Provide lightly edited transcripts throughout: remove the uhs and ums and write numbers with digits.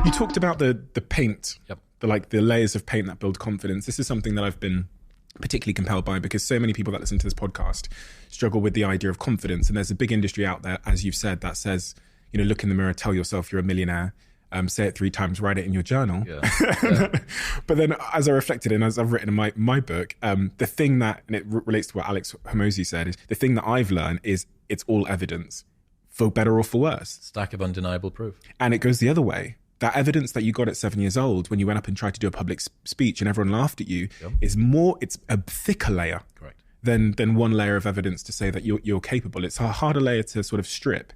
You talked about the paint, Yep. the layers of paint that build confidence. This is something that I've been particularly compelled by because so many people that listen to this podcast struggle with the idea of confidence. And there's a big industry out there, as you've said, that says, look in the mirror, tell yourself you're a millionaire, say it 3 times, write it in your journal. Yeah. But then as I reflected and as I've written in my book, the thing that, and it relates to what Alex Hormozi said, is the thing that I've learned is it's all evidence, for better or for worse. Stack of undeniable proof. And it goes the other way. That evidence that you got at 7 years old when you went up and tried to do a public speech and everyone laughed at you is it's a thicker layer. Correct. Than one layer of evidence to say that you're capable. It's a harder layer to sort of strip.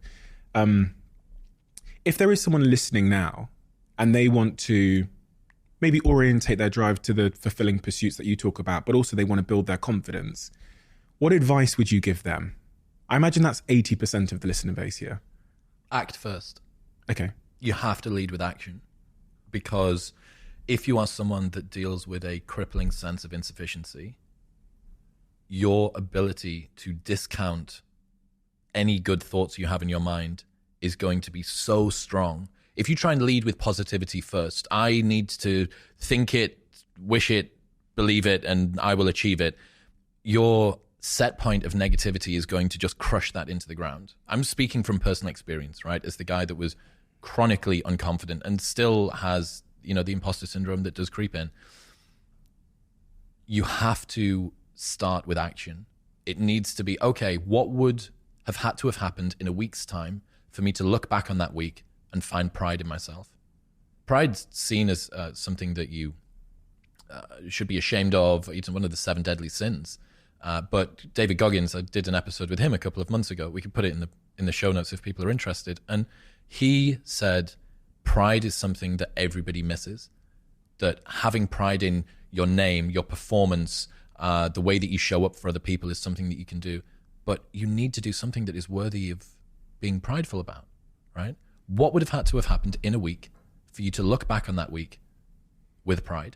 If there is someone listening now and they want to maybe orientate their drive to the fulfilling pursuits that you talk about, but also they want to build their confidence, what advice would you give them? I imagine that's 80% of the listener base here. Act first. Okay. You have to lead with action, because if you are someone that deals with a crippling sense of insufficiency, your ability to discount any good thoughts you have in your mind is going to be so strong. If you try and lead with positivity first, I need to think it, wish it, believe it, and I will achieve it, your set point of negativity is going to just crush that into the ground. I'm speaking from personal experience, right? As the guy that was chronically unconfident and still has, the imposter syndrome that does creep in. You have to start with action. It needs to be, okay, what would have had to have happened in a week's time for me to look back on that week and find pride in myself? Pride's seen as something that you should be ashamed of. It's one of the 7 deadly sins. But David Goggins, I did an episode with him a couple of months ago. We could put it in the show notes if people are interested. And he said pride is something that everybody misses, that having pride in your name, your performance, the way that you show up for other people is something that you can do. But you need to do something that is worthy of being prideful about, right? What would have had to have happened in a week for you to look back on that week with pride?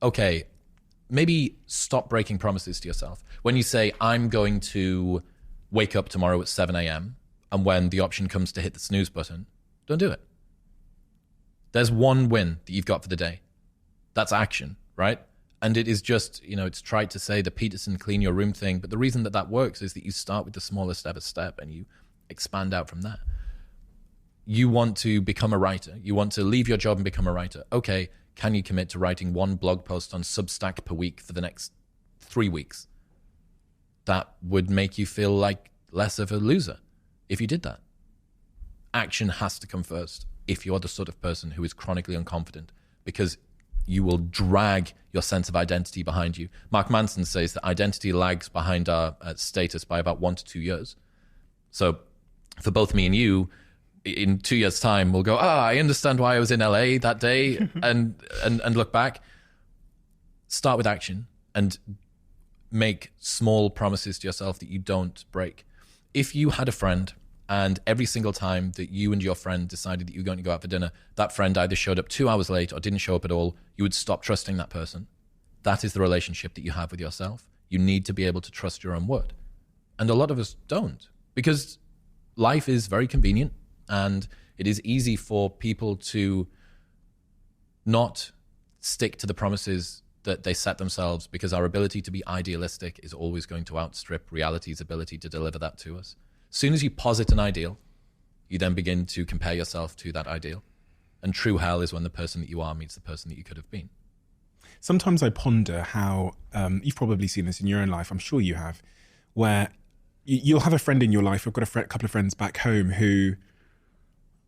Okay, maybe stop breaking promises to yourself. When you say, I'm going to wake up tomorrow at 7 a.m., and when the option comes to hit the snooze button, don't do it. There's one win that you've got for the day. That's action, right? And it is just, it's tried to say the Peterson clean your room thing, but the reason that works is that you start with the smallest ever step and you expand out from that. You want to become a writer. You want to leave your job and become a writer. Okay, can you commit to writing 1 blog post on Substack per week for the next 3 weeks? That would make you feel like less of a loser if you did that. Action has to come first if you're the sort of person who is chronically unconfident, because you will drag your sense of identity behind you. Mark Manson says that identity lags behind our status by about 1 to 2 years. So for both me and you, in 2 years' time, we'll go, I understand why I was in LA that day, and look back. Start with action and make small promises to yourself that you don't break. If you had a friend and every single time that you and your friend decided that you were going to go out for dinner, that friend either showed up 2 hours late or didn't show up at all, you would stop trusting that person. That is the relationship that you have with yourself. You need to be able to trust your own word. And a lot of us don't, because life is very convenient and it is easy for people to not stick to the promises that they set themselves, because our ability to be idealistic is always going to outstrip reality's ability to deliver that to us. As soon as you posit an ideal, you then begin to compare yourself to that ideal. And true hell is when the person that you are meets the person that you could have been. Sometimes I ponder how, you've probably seen this in your own life, I'm sure you have, where you'll have a friend in your life. I've got a couple of friends back home who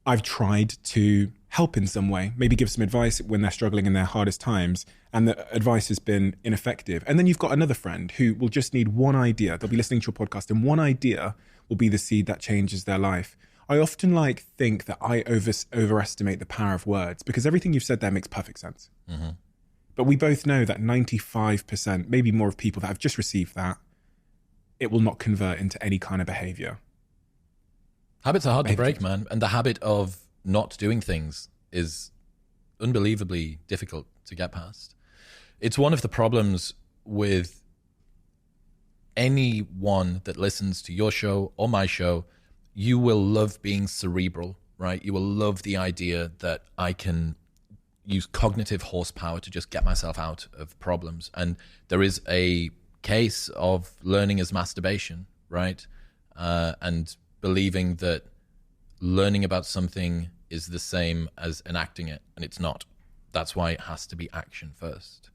I've tried to help in some way, maybe give some advice when they're struggling in their hardest times, and the advice has been ineffective. And then you've got another friend who will just need one idea. They'll be listening to your podcast and one idea will be the seed that changes their life. I often think that I overestimate the power of words, because everything you've said there makes perfect sense. Mm-hmm. But we both know that 95%, maybe more, of people that have just received that, it will not convert into any kind of behavior. Habits are hard to break, man. And the habit of not doing things is unbelievably difficult to get past. It's one of the problems with anyone that listens to your show or my show. you will love being cerebral, right? You will love the idea that I can use cognitive horsepower to just get myself out of problems. And there is a case of learning as masturbation, right? And believing that learning about something is the same as enacting it, and it's not. That's why it has to be action first.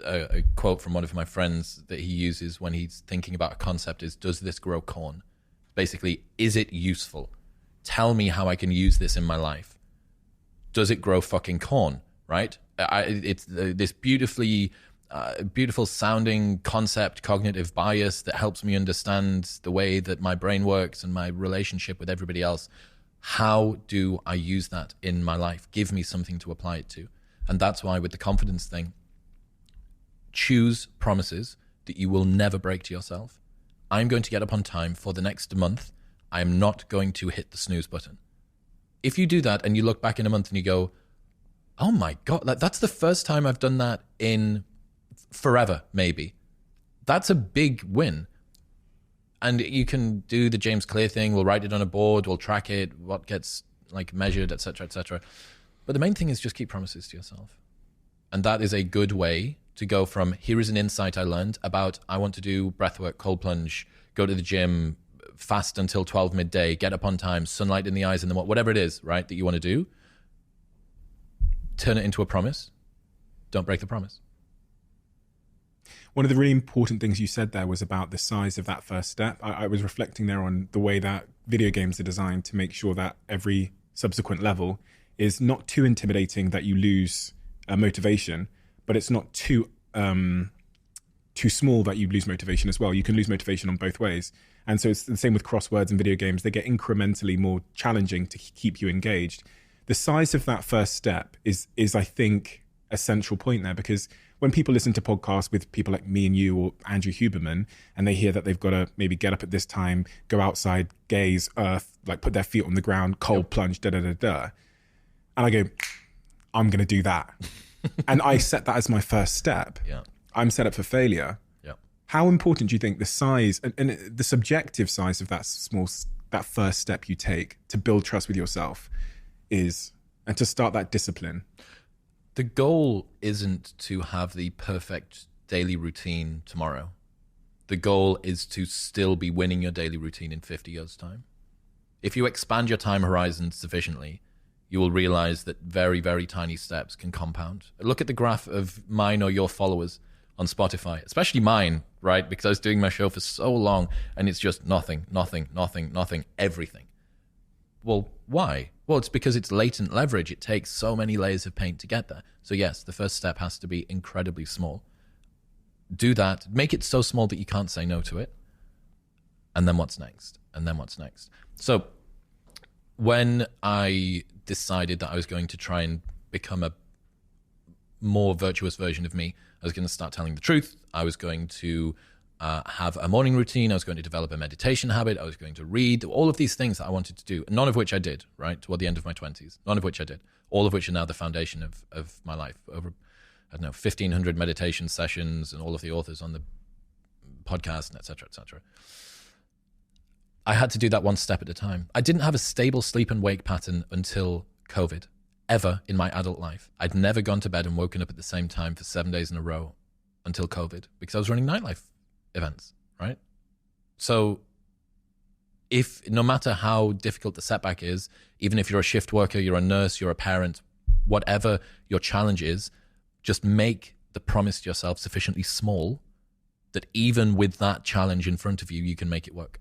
A quote from one of my friends that he uses when he's thinking about a concept is, does this grow corn? Basically, is it useful? Tell me how I can use this in my life. Does it grow fucking corn, right? It's this beautiful sounding concept, cognitive bias that helps me understand the way that my brain works and my relationship with everybody else. How do I use that in my life? Give me something to apply it to. And that's why with the confidence thing, choose promises that you will never break to yourself. I'm going to get up on time for the next month. I'm not going to hit the snooze button. If you do that and you look back in a month and you go, oh my God, that's the first time I've done that in forever, maybe. That's a big win. And you can do the James Clear thing. We'll write it on a board. We'll track it, what gets like measured, et cetera, et cetera. But the main thing is just keep promises to yourself. And that is a good way to go from, here is an insight I learned about, I want to do breathwork, cold plunge, go to the gym, fast until 12 midday, get up on time, sunlight in the eyes and whatever it is, right, that you want to do. Turn it into a promise. Don't break the promise. One of the really important things you said there was about the size of that first step. I was reflecting there on the way that video games are designed to make sure that every subsequent level is not too intimidating that you lose motivation, but it's not too small that you lose motivation as well. You can lose motivation on both ways. And so it's the same with crosswords and video games. They get incrementally more challenging to keep you engaged. The size of that first step is I think, a central point there, because when people listen to podcasts with people like me and you or Andrew Huberman, and they hear that they've got to maybe get up at this time, go outside, gaze, earth, like put their feet on the ground, cold plunge, da-da-da-da. And I go, I'm going to do that. And I set that as my first step. Yeah. I'm set up for failure. Yeah. How important do you think the size and the subjective size of that first step you take to build trust with yourself is, and to start that discipline? The goal isn't to have the perfect daily routine tomorrow. The goal is to still be winning your daily routine in 50 years' time. If you expand your time horizon sufficiently, you will realize that very, very tiny steps can compound. Look at the graph of mine or your followers on Spotify, especially mine, right? Because I was doing my show for so long and it's just nothing, everything. Well, why? Well, it's because it's latent leverage. It takes so many layers of paint to get there. So yes, the first step has to be incredibly small. Do that. Make it so small that you can't say no to it. And then what's next? And then what's next? So when I decided that I was going to try and become a more virtuous version of me, I was going to start telling the truth. I was going to have a morning routine. I was going to develop a meditation habit. I was going to read, all of these things that I wanted to do, none of which I did, right, toward the end of my 20s. None of which I did. All of which are now the foundation of my life. Over, 1,500 meditation sessions and all of the authors on the podcast, and et cetera, et cetera. I had to do that one step at a time. I didn't have a stable sleep and wake pattern until COVID, ever in my adult life. I'd never gone to bed and woken up at the same time for 7 days in a row until COVID, because I was running nightlife events, right? So if, no matter how difficult the setback is, even if you're a shift worker, you're a nurse, you're a parent, whatever your challenge is, just make the promise to yourself sufficiently small that even with that challenge in front of you, you can make it work.